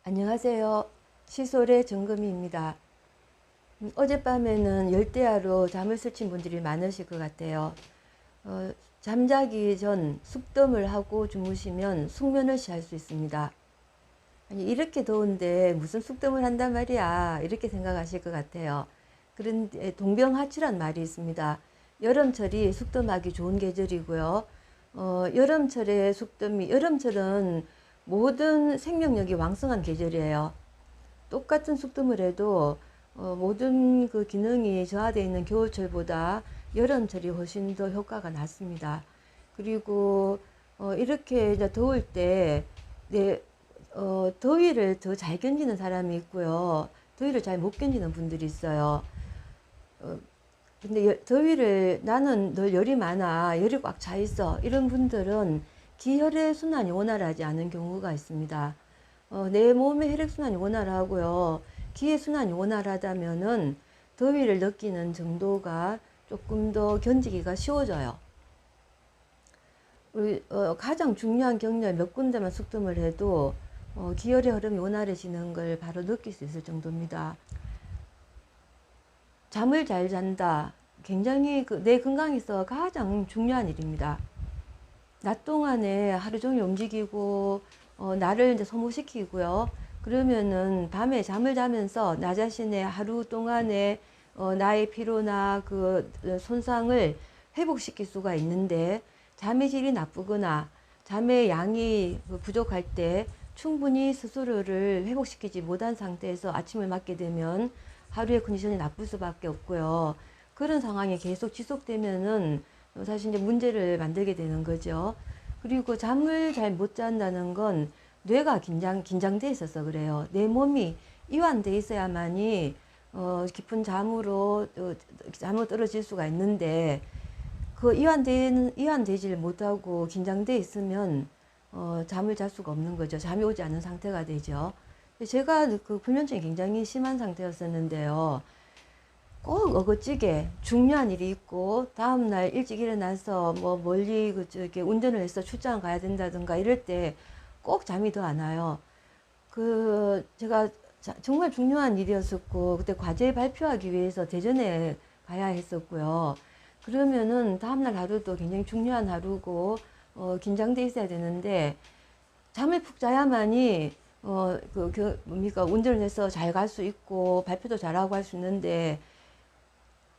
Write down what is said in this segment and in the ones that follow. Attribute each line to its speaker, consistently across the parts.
Speaker 1: 안녕하세요. 시솔의 정금이입니다. 어젯밤에는 열대야로 잠을 설친 분들이 많으실 것 같아요. 잠자기 전 숙덤을 하고 주무시면 숙면을 취할 수 있습니다. 아니, 이렇게 더운데 무슨 숙덤을 한단 말이야, 이렇게 생각하실 것 같아요. 그런데 동병하치란 말이 있습니다. 여름철이 숙덤하기 좋은 계절이고요. 여름철에 여름철은 모든 생명력이 왕성한 계절이에요. 똑같은 숙덤을 해도 모든 그 기능이 저하되어 있는 겨울철보다 여름철이 훨씬 더 효과가 낮습니다. 그리고 이렇게 이제 더울 때 내, 더위를 더 잘 견디는 사람이 있고요. 더위를 잘 못 견디는 분들이 있어요. 근데 더위를 나는 늘 열이 많아, 열이 꽉 차 있어, 이런 분들은 기혈의 순환이 원활하지 않은 경우가 있습니다. 내 몸의 혈액순환이 원활하고요. 기의 순환이 원활하다면은 더위를 느끼는 정도가 조금 더 견디기가 쉬워져요. 가장 중요한 경로에 몇 군데만 숙덤을 해도 기혈의 흐름이 원활해지는 걸 바로 느낄 수 있을 정도입니다. 잠을 잘 잔다. 굉장히 내 건강에 있어 가장 중요한 일입니다. 낮 동안에 하루 종일 움직이고 나를 이제 소모시키고요. 그러면은 밤에 잠을 자면서 나 자신의 하루 동안의 나의 피로나 그 손상을 회복시킬 수가 있는데, 잠의 질이 나쁘거나 잠의 양이 부족할 때 충분히 스스로를 회복시키지 못한 상태에서 아침을 맞게 되면 하루의 컨디션이 나쁠 수밖에 없고요. 그런 상황이 계속 지속되면은 사실 이제 문제를 만들게 되는 거죠. 그리고 잠을 잘 못 잔다는 건 뇌가 긴장돼 있어서 그래요. 내 몸이 이완돼 있어야만이 깊은 잠으로 떨어질 수가 있는데, 그 이완되지를 못하고 긴장돼 있으면 잠을 잘 수가 없는 거죠. 잠이 오지 않는 상태가 되죠. 제가 그 불면증이 굉장히 심한 상태였었는데요. 꼭 어거찌게 중요한 일이 있고 다음날 일찍 일어나서 뭐 멀리 이렇게 운전을 해서 출장 가야 된다든가 이럴 때 꼭 잠이 더 안 와요. 제가 정말 중요한 일이었었고, 그때 과제 발표하기 위해서 대전에 가야 했었고요. 그러면은 다음날 하루도 굉장히 중요한 하루고 긴장돼 있어야 되는데, 잠을 푹 자야만이 뭡니까, 운전을 해서 잘 갈 수 있고 발표도 잘하고 할 수 있는데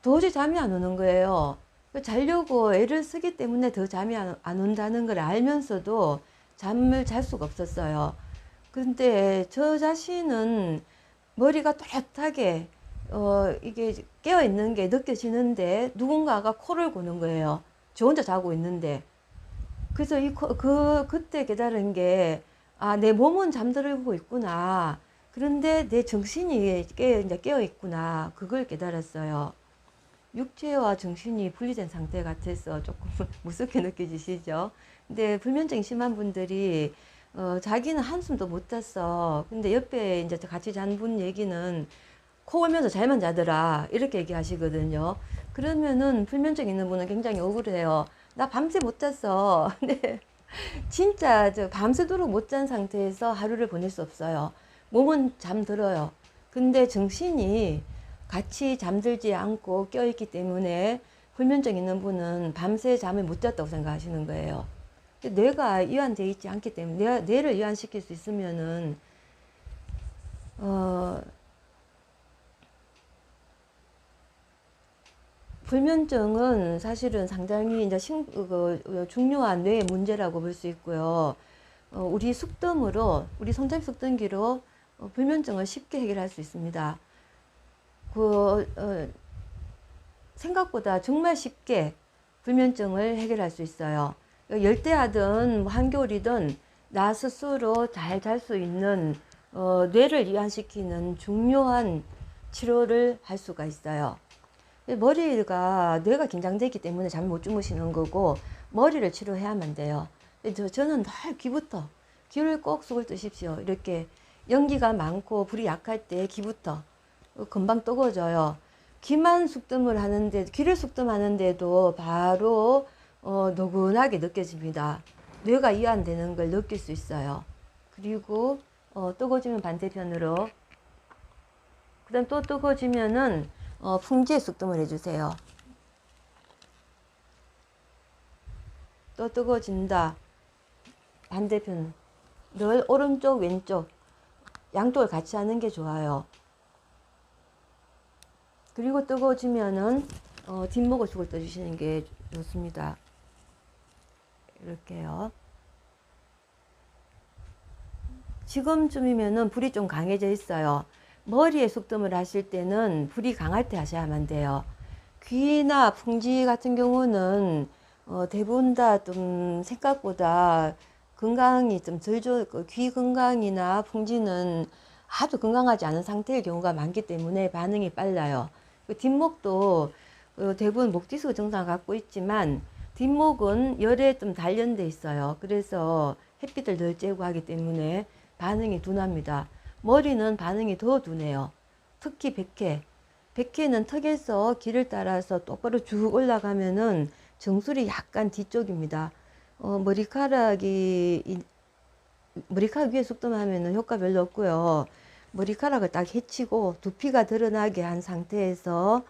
Speaker 1: 도저히 잠이 안 오는 거예요. 자려고 애를 쓰기 때문에 더 잠이 안 온다는 걸 알면서도 잠을 잘 수가 없었어요. 근데 저 자신은 머리가 또렷하게 이게 깨어 있는 게 느껴지는데 누군가가 코를 고는 거예요. 저 혼자 자고 있는데. 그래서 그때 깨달은 게, 아, 내 몸은 잠들고 있구나. 그런데 내 정신이 이제 깨어 있구나. 그걸 깨달았어요. 육체와 정신이 분리된 상태 같아서 조금 무섭게 느껴지시죠? 근데 불면증이 심한 분들이 자기는 한숨도 못 잤어. 근데 옆에 이제 같이 잔 분 얘기는 코 골면서 잘만 자더라, 이렇게 얘기하시거든요. 그러면은 불면증 있는 분은 굉장히 억울해요. 나 밤새 못 잤어. 근데 진짜 밤새도록 못 잔 상태에서 하루를 보낼 수 없어요. 몸은 잠들어요. 근데 정신이 같이 잠들지 않고 껴있기 때문에 불면증 있는 분은 밤새 잠을 못 잤다고 생각하시는 거예요. 뇌가 이완되어 있지 않기 때문에, 뇌를 이완시킬 수 있으면은 불면증은 사실은 상당히 이제 중요한 뇌의 문제라고 볼 수 있고요. 우리 우리 손잡이 숙등기로 불면증을 쉽게 해결할 수 있습니다. 생각보다 정말 쉽게 불면증을 해결할 수 있어요. 열대야든 한겨울이든 나 스스로 잘 잘 수 있는 뇌를 이완시키는 중요한 치료를 할 수가 있어요. 뇌가 긴장되기 때문에 잠을 못 주무시는 거고, 머리를 치료해야만 돼요. 저는 늘 귀를 꼭 속을 뜨십시오. 이렇게 연기가 많고 불이 약할 때 귀부터 금방 뜨거워져요. 귀를 숙뜸하는데도 바로 노근하게 느껴집니다. 뇌가 이완되는 걸 느낄 수 있어요. 그리고 뜨거워지면 반대편으로. 그 다음 또 뜨거워지면은 풍지에 숙뜸을 해주세요. 또 뜨거워진다. 반대편. 늘 오른쪽 왼쪽 양쪽을 같이 하는 게 좋아요. 그리고 뜨거워지면은 뒷목을 숙을 떠주시는 게 좋습니다. 이렇게요. 지금쯤이면은 불이 좀 강해져 있어요. 머리에 숙뜸을 하실 때는 불이 강할 때 하셔야만 돼요. 귀나 풍지 같은 경우는 대부분 다 좀 생각보다 건강이 좀 덜 좋, 귀 건강이나 풍지는 아주 건강하지 않은 상태일 경우가 많기 때문에 반응이 빨라요. 뒷목도 대부분 목디스크 증상을 갖고 있지만 뒷목은 열에 좀 단련돼 있어요. 그래서 햇빛을 덜 쬐고 하기 때문에 반응이 둔합니다. 머리는 반응이 더 둔해요. 특히 백회. 백회는 턱에서 길을 따라서 똑바로 쭉 올라가면은 정수리 약간 뒤쪽입니다. 머리카락 위에 숙뜸하면은 효과 별로 없고요. 머리카락을 딱 헤치고 두피가 드러나게 한 상태에서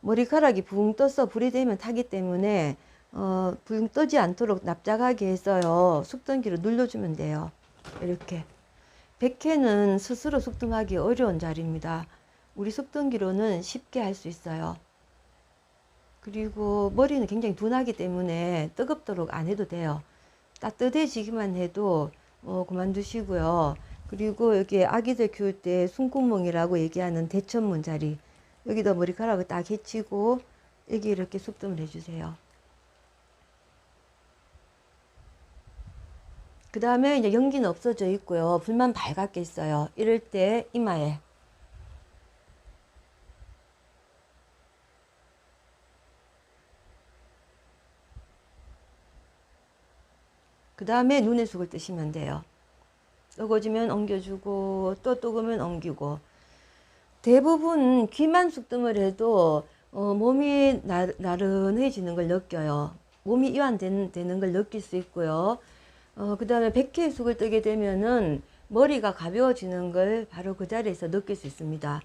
Speaker 1: 머리카락이 붕 떠서 불이 되면 타기 때문에 붕 뜨지 않도록 납작하게 해서요. 숙뜸기로 눌러주면 돼요. 이렇게. 백회는 스스로 숙뜸하기 어려운 자리입니다. 우리 숙뜸기로는 쉽게 할 수 있어요. 그리고 머리는 굉장히 둔하기 때문에 뜨겁도록 안 해도 돼요. 따뜻해지기만 해도 그만두시고요. 그리고 여기 아기들 키울 때 숨구멍이라고 얘기하는 대천문 자리, 여기다 머리카락을 딱 헤치고 여기 이렇게 숙뜸을 해주세요. 그 다음에 이제 연기는 없어져 있고요. 불만 밝게 있어요. 이럴 때 이마에, 그 다음에 눈에 숙을 뜨시면 돼요. 뜨거워지면 옮겨주고 또 뜨거우면 옮기고. 대부분 귀만 숙뜸을 해도 몸이 나른해지는 걸 느껴요. 몸이 이완되는 걸 느낄 수 있고요. 그 다음에 백회 숙을 뜨게 되면은 머리가 가벼워지는 걸 바로 그 자리에서 느낄 수 있습니다.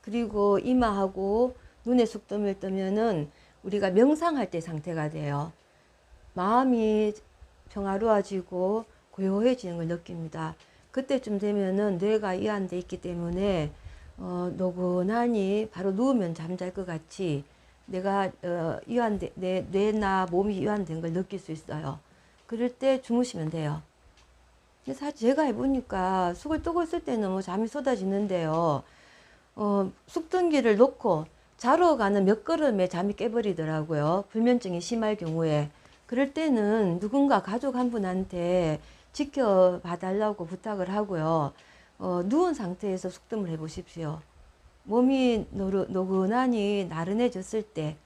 Speaker 1: 그리고 이마하고 눈에 숙뜸을 뜨면은 우리가 명상할 때 상태가 돼요. 마음이 평화로워지고 고요해지는 걸 느낍니다. 그때쯤 되면은 뇌가 이완돼 있기 때문에 노곤하니 바로 누우면 잠잘 것 같이 내가 뇌나 몸이 이완된 걸 느낄 수 있어요. 그럴 때 주무시면 돼요. 사실 제가 해보니까 숙을 뜨고 있을 때는 뭐 잠이 쏟아지는데요. 숙등기를 놓고 자러 가는 몇 걸음에 잠이 깨버리더라고요. 불면증이 심할 경우에. 그럴 때는 누군가 가족 한 분한테 지켜봐 달라고 부탁을 하고요. 누운 상태에서 숙뜸을 해 보십시오. 몸이 노근하니 나른해졌을 때,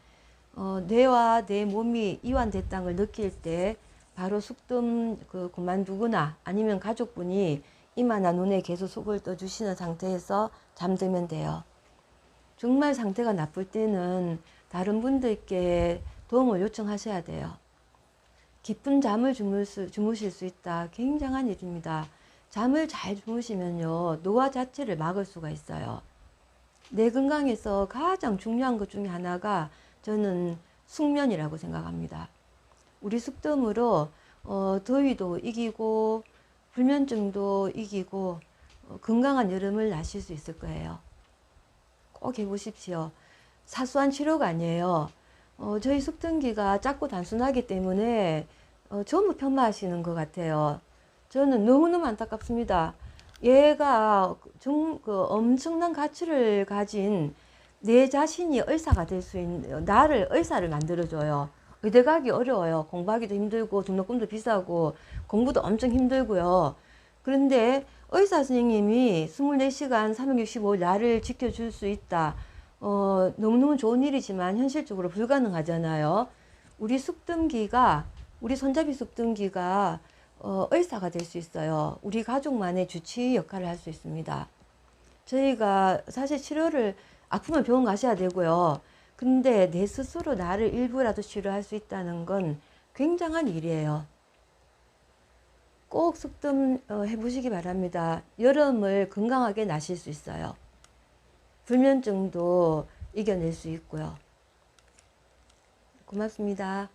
Speaker 1: 뇌와 내 몸이 이완됐다는 걸 느낄 때 바로 숙뜸 그만두거나 아니면 가족분이 이마나 눈에 계속 숙을 떠주시는 상태에서 잠들면 돼요. 정말 상태가 나쁠 때는 다른 분들께 도움을 요청하셔야 돼요. 깊은 잠을 주무실 수 있다. 굉장한 일입니다. 잠을 잘 주무시면요, 노화 자체를 막을 수가 있어요. 내 건강에서 가장 중요한 것 중에 하나가 저는 숙면이라고 생각합니다. 우리 숙뜸으로 더위도 이기고 불면증도 이기고 건강한 여름을 나실 수 있을 거예요. 꼭 해보십시오. 사소한 치료가 아니에요. 저희 숙등기가 작고 단순하기 때문에 전부 편마하시는 것 같아요. 저는 너무너무 안타깝습니다. 얘가 엄청난 가치를 가진 내 자신이 의사가 될 수 있는, 나를 의사를 만들어줘요. 의대 가기 어려워요. 공부하기도 힘들고 등록금도 비싸고 공부도 엄청 힘들고요. 그런데 의사 선생님이 24시간 365일 나를 지켜줄 수 있다. 너무너무 좋은 일이지만 현실적으로 불가능하잖아요. 우리 손잡이 숙등기가 의사가 될 수 있어요. 우리 가족만의 주치의 역할을 할 수 있습니다. 저희가 사실 치료를 아프면 병원 가셔야 되고요. 근데 내 스스로 나를 일부라도 치료할 수 있다는 건 굉장한 일이에요. 꼭 숙담 해보시기 바랍니다. 여름을 건강하게 나실 수 있어요. 불면증도 이겨낼 수 있고요. 고맙습니다.